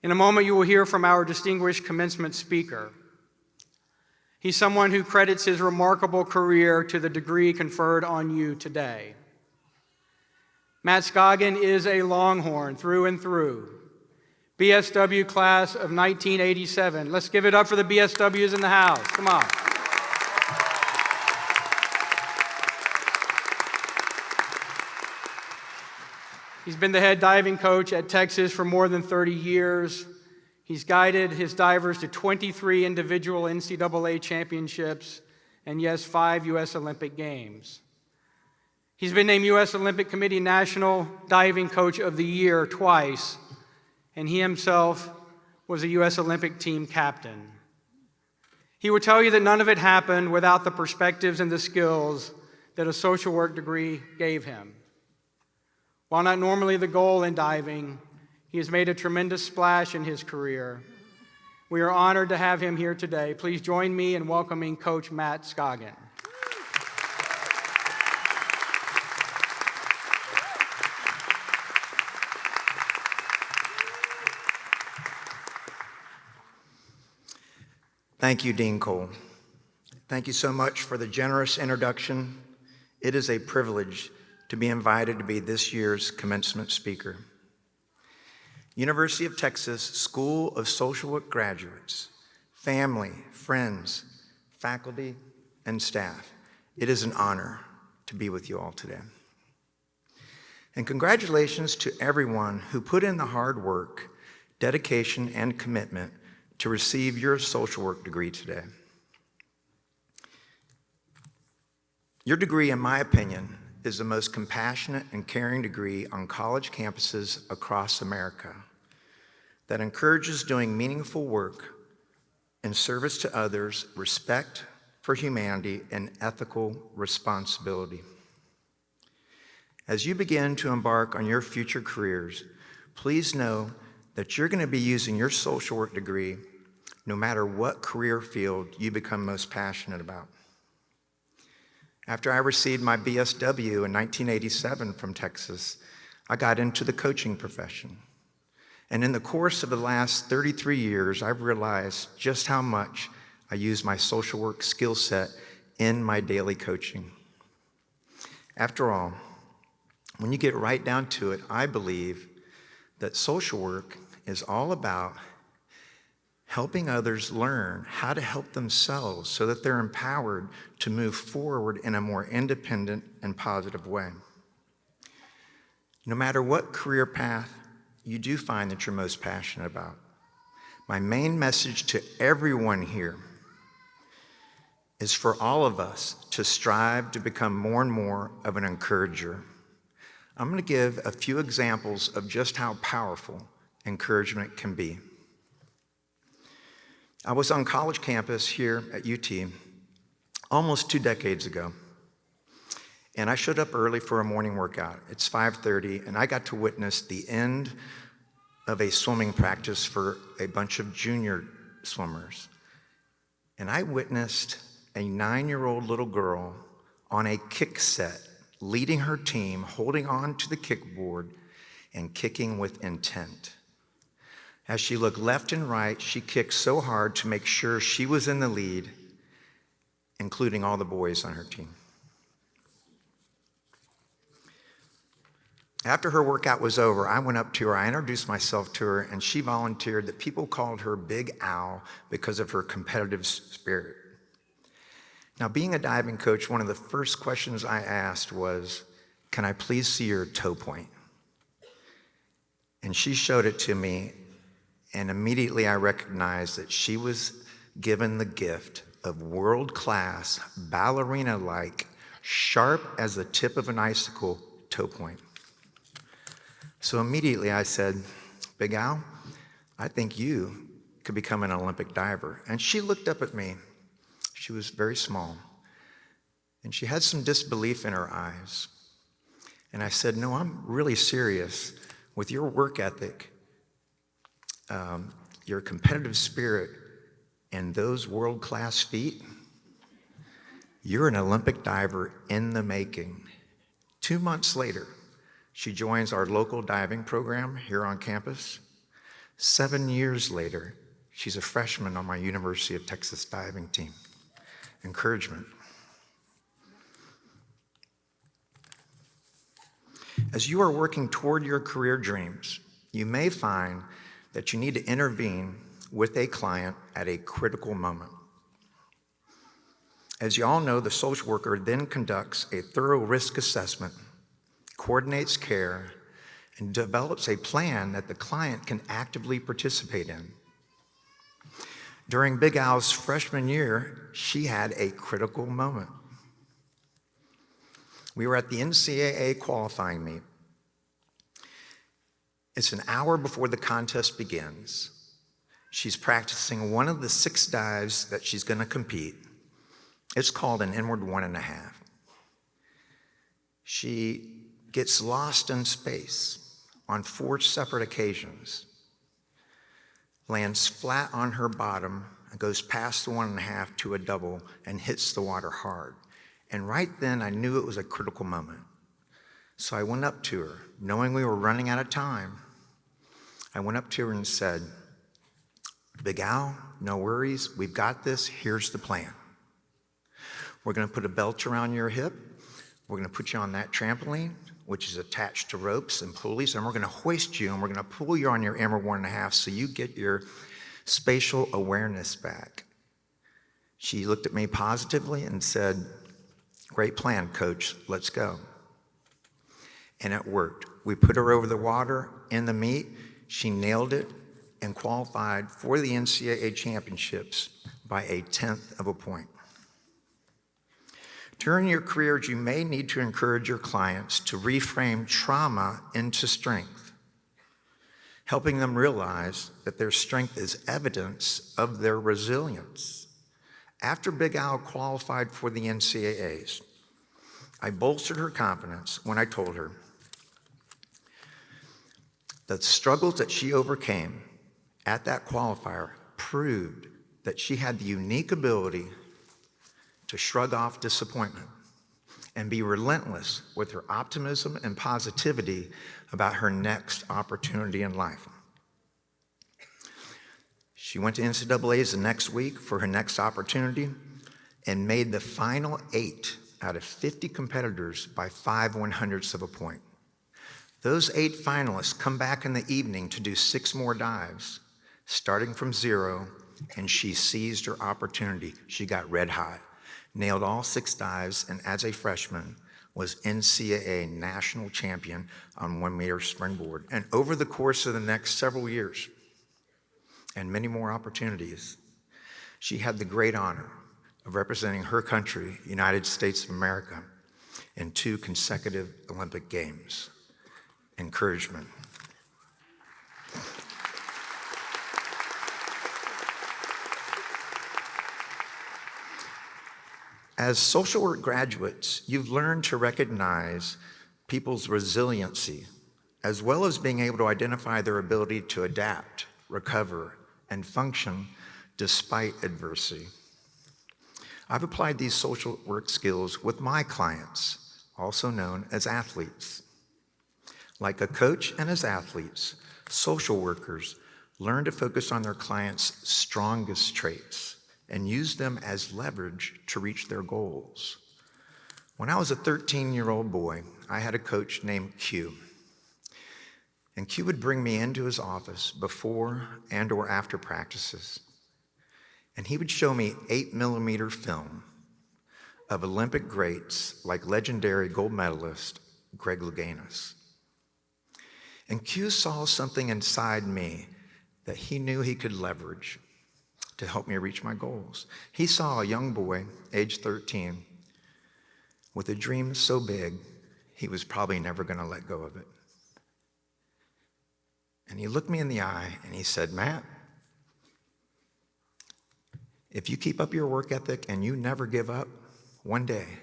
In a moment, you will hear from our distinguished commencement speaker. He's someone who credits his remarkable career to the degree conferred on you today. Matt Scoggin is a Longhorn through and through. BSW class of 1987. Let's give it up for the BSWs in the house. Come on. He's been the head diving coach at Texas for more than 30 years. He's guided his divers to 23 individual NCAA championships and, yes, 5 U.S. Olympic Games. He's been named U.S. Olympic Committee National Diving Coach of the Year twice, and he himself was a U.S. Olympic team captain. He would tell you that none of it happened without the perspectives and the skills that a social work degree gave him. While not normally the goal in diving, he has made a tremendous splash in his career. We are honored to have him here today. Please join me in welcoming Coach Matt Scoggin. Thank you, Dean Cole. Thank you so much for the generous introduction. It is a privilege to be invited to be this year's commencement speaker. University of Texas School of Social Work graduates, family, friends, faculty, and staff, it is an honor to be with you all today. And congratulations to everyone who put in the hard work, dedication, and commitment to receive your social work degree today. Your degree, in my opinion, is the most compassionate and caring degree on college campuses across America that encourages doing meaningful work in service to others, respect for humanity, and ethical responsibility. As you begin to embark on your future careers, please know that you're going to be using your social work degree no matter what career field you become most passionate about. After I received my BSW in 1987 from Texas, I got into the coaching profession. And in the course of the last 33 years, I've realized just how much I use my social work skill set in my daily coaching. After all, when you get right down to it, I believe that social work is all about helping others learn how to help themselves so that they're empowered to move forward in a more independent and positive way. No matter what career path you do find that you're most passionate about, my main message to everyone here is for all of us to strive to become more and more of an encourager. I'm going to give a few examples of just how powerful encouragement can be. I was on college campus here at UT almost 2 decades ago, and I showed up early for a morning workout. It's 5:30, and I got to witness the end of a swimming practice for a bunch of junior swimmers. And I witnessed a 9-year-old little girl on a kick set, leading her team, holding on to the kickboard and kicking with intent. As she looked left and right, she kicked so hard to make sure she was in the lead, including all the boys on her team. After her workout was over, I went up to her, I introduced myself to her, and she volunteered that people called her Big Al because of her competitive spirit. Now, being a diving coach, one of the first questions I asked was, "Can I please see your toe point?" And she showed it to me, and immediately I recognized that she was given the gift of world-class, ballerina-like, sharp as the tip of an icicle toe point. So immediately I said, "Big Al, I think you could become an Olympic diver." And she looked up at me. She was very small, and she had some disbelief in her eyes. And I said, "No, I'm really serious. With your work ethic, your competitive spirit, and those world-class feet, you're an Olympic diver in the making." 2 months later, she joins our local diving program here on campus, 7 years later, she's a freshman on my University of Texas diving team. Encouragement. As you are working toward your career dreams, you may find that you need to intervene with a client at a critical moment. As you all know, the social worker then conducts a thorough risk assessment, coordinates care, and develops a plan that the client can actively participate in. During Big Al's freshman year, she had a critical moment. We were at the NCAA qualifying meet. It's an hour before the contest begins. She's practicing one of the 6 dives that she's going to compete. It's called an inward 1.5. She gets lost in space on 4 separate occasions, lands flat on her bottom, and goes past the 1.5 to a double and hits the water hard. And right then, I knew it was a critical moment. So I went up to her, knowing we were running out of time. I went up to her and said, "Big Al, no worries, we've got this, here's the plan. We're gonna put a belt around your hip, we're gonna put you on that trampoline, which is attached to ropes and pulleys, and we're gonna hoist you and we're gonna pull you on your inward 1.5 so you get your spatial awareness back." She looked at me positively and said, "Great plan, coach, let's go." And it worked. We put her over the water in the meet, she nailed it and qualified for the NCAA championships by 1/10 of a point. During your careers, you may need to encourage your clients to reframe trauma into strength, helping them realize that their strength is evidence of their resilience. After Big Al qualified for the NCAAs, I bolstered her confidence when I told her that the struggles that she overcame at that qualifier proved that she had the unique ability to shrug off disappointment and be relentless with her optimism and positivity about her next opportunity in life. She went to NCAAs the next week for her next opportunity and made the final 8 out of 50 competitors by 5/100ths of a point. Those 8 finalists come back in the evening to do 6 more dives, starting from 0, and she seized her opportunity. She got red hot, nailed all 6 dives, and as a freshman, was NCAA national champion on 1-meter springboard. And over the course of the next several years, and many more opportunities, she had the great honor of representing her country, United States of America, in 2 consecutive Olympic Games. Encouragement. As social work graduates, you've learned to recognize people's resiliency, as well as being able to identify their ability to adapt, recover, and function despite adversity. I've applied these social work skills with my clients, also known as athletes. Like a coach and as athletes, social workers learn to focus on their clients' strongest traits and use them as leverage to reach their goals. When I was a 13-year-old boy, I had a coach named Q. And Q would bring me into his office before and or after practices. And he would show me 8mm film of Olympic greats like legendary gold medalist Greg Louganis. And Q saw something inside me that he knew he could leverage to help me reach my goals. He saw a young boy, age 13, with a dream so big, he was probably never gonna let go of it. And he looked me in the eye and he said, "Matt, if you keep up your work ethic and you never give up, one day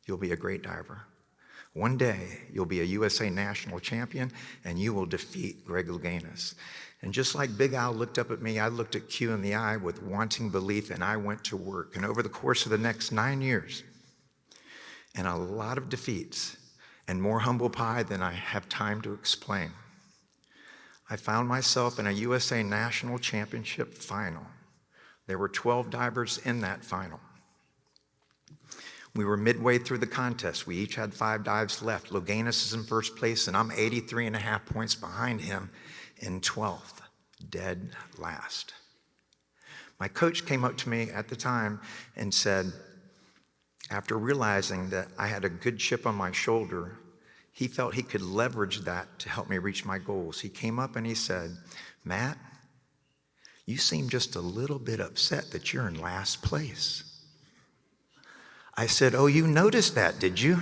you'll be a great diver. One day you'll be a USA national champion and you will defeat Greg Louganis." And just like Big Al looked up at me, I looked at Q in the eye with wanting belief, and I went to work. And over the course of the next 9 years, and a lot of defeats, and more humble pie than I have time to explain, I found myself in a USA National Championship final. There were 12 divers in that final. We were midway through the contest. We each had 5 dives left. Loganis is in first place, and I'm 83.5 points behind him in 12th, dead last. My coach came up to me at the time and said, after realizing that I had a good chip on my shoulder, he felt he could leverage that to help me reach my goals. He came up and he said, Matt, you seem just a little bit upset that you're in last place. I said, oh, you noticed that, did you?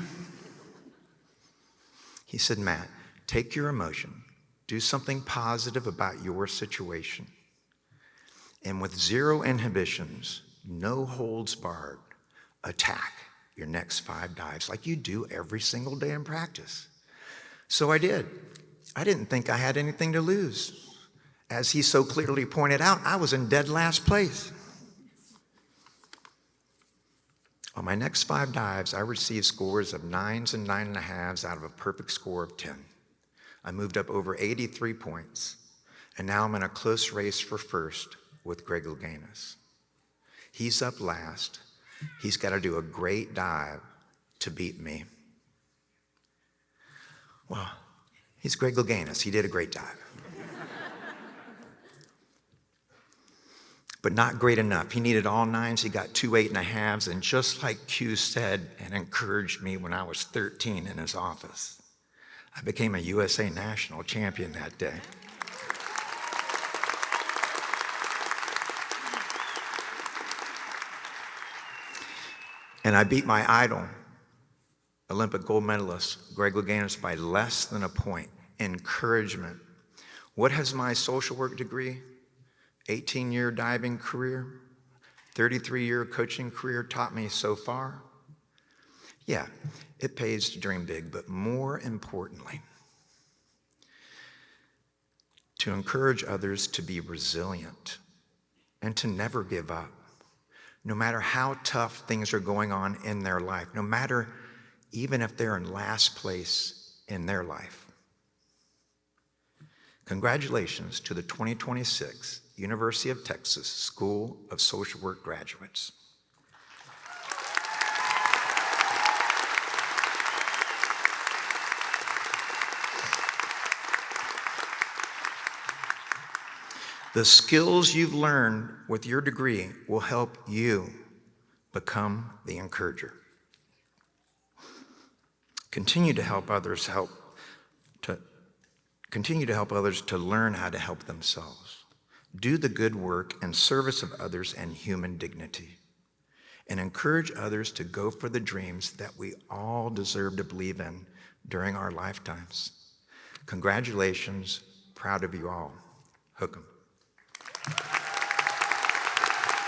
He said, Matt, take your emotion, do something positive about your situation, and with zero inhibitions, no holds barred, attack your next 5 dives like you do every single day in practice. So I did. I didn't think I had anything to lose. As he so clearly pointed out, I was in dead last place. On my next 5 dives, I received scores of 9s and 9.5s out of a perfect score of 10. I moved up over 83 points, and now I'm in a close race for first with Greg Louganis. He's up last. He's got to do a great dive to beat me. Well, he's Greg Louganis. He did a great dive. But not great enough. He needed all 9s. He got 2 8.5s. And just like Q said and encouraged me when I was 13 in his office, I became a USA National Champion that day. And I beat my idol, Olympic gold medalist Greg Louganis, by less than a point. Encouragement. What has my social work degree, 18-year diving career, 33-year coaching career taught me so far? Yeah, it pays to dream big, but more importantly, to encourage others to be resilient and to never give up, no matter how tough things are going on in their life, no matter even if they're in last place in their life. Congratulations to the 2026 University of Texas School of Social Work graduates. The skills you've learned with your degree will help you become the encourager. Continue to help others to learn how to help themselves. Do the good work in service of others and human dignity. And encourage others to go for the dreams that we all deserve to believe in during our lifetimes. Congratulations. Proud of you all. Hook 'em.